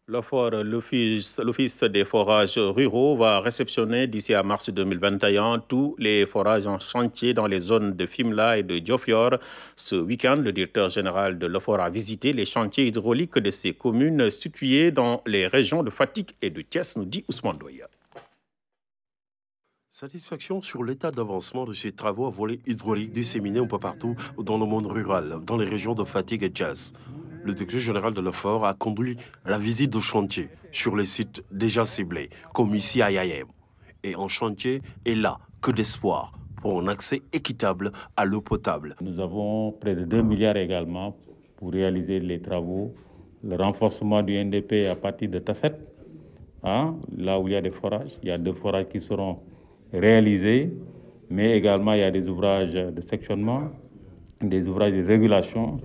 L'Office des forages ruraux va réceptionner d'ici à mars 2021 tous les forages en chantier dans les zones de Fimela et de Diofior. Ce week-end, le directeur général de l'OFOR a visité les chantiers hydrauliques de ces communes situées dans les régions de Fatick et de Thiès, nous dit Ousmane Doya. Satisfaction sur l'état d'avancement de ces travaux à volet hydraulique disséminés un peu partout dans le monde rural, dans les régions de Fatick et Thiès. Le directeur général de l'OFOR a conduit la visite de chantier sur les sites déjà ciblés, comme ici à Yayem. Et en chantier est là que d'espoir pour un accès équitable à l'eau potable. Nous avons près de 2 milliards également pour réaliser les travaux, le renforcement du NDP à partir de Tasset, là où il y a des forages. Il y a 2 forages qui seront réalisés, mais également il y a des ouvrages de sectionnement, des ouvrages de régulation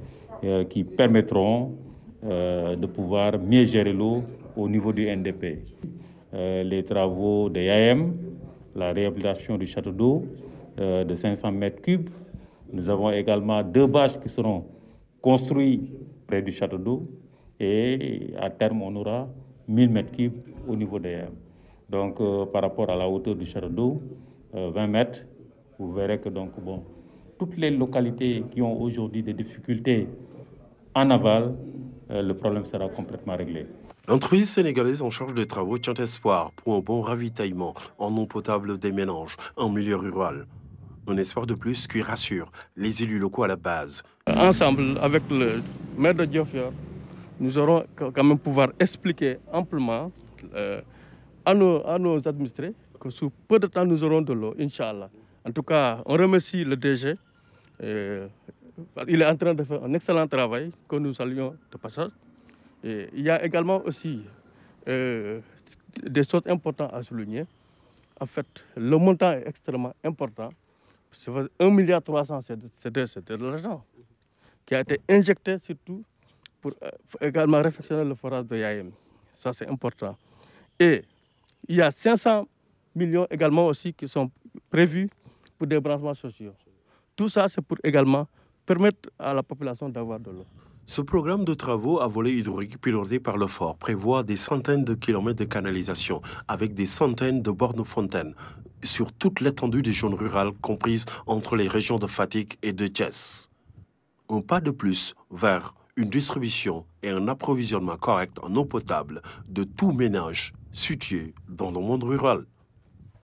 qui permettront de pouvoir mieux gérer l'eau au niveau du NDP. Les travaux de YAM, la réhabilitation du château d'eau de 500 mètres cubes. Nous avons également 2 bâches qui seront construites près du château d'eau et à terme on aura 1000 mètres cubes au niveau de YAM. Donc par rapport à la hauteur du château d'eau, 20 mètres, vous verrez que toutes les localités qui ont aujourd'hui des difficultés en aval, le problème sera complètement réglé. L'entreprise sénégalaise en charge des travaux tient espoir pour un bon ravitaillement en eau potable des ménages en milieu rural. Un espoir de plus qui rassure les élus locaux à la base. Ensemble, avec le maire de Diofior, nous aurons quand même pouvoir expliquer amplement à nos administrés que sous peu de temps nous aurons de l'eau, Inch'Allah. En tout cas, on remercie le DG. Il est en train de faire un excellent travail que nous saluons de passage. Et il y a également aussi des choses importantes à souligner. En fait, le montant est extrêmement important. 1,3 milliard, c'est de l'argent qui a été injecté surtout pour également réfectionner le forage de Yayem. Ça, c'est important. Et il y a 500 millions également aussi qui sont prévus pour des branchements sociaux. Tout ça, c'est pour également permettre à la population d'avoir de l'eau. Ce programme de travaux à volet hydraulique piloté par l'OFOR prévoit des centaines de kilomètres de canalisation avec des centaines de bornes fontaines sur toute l'étendue des zones rurales comprises entre les régions de Fatick et de Thiès. Un pas de plus vers une distribution et un approvisionnement correct en eau potable de tout ménage situé dans le monde rural.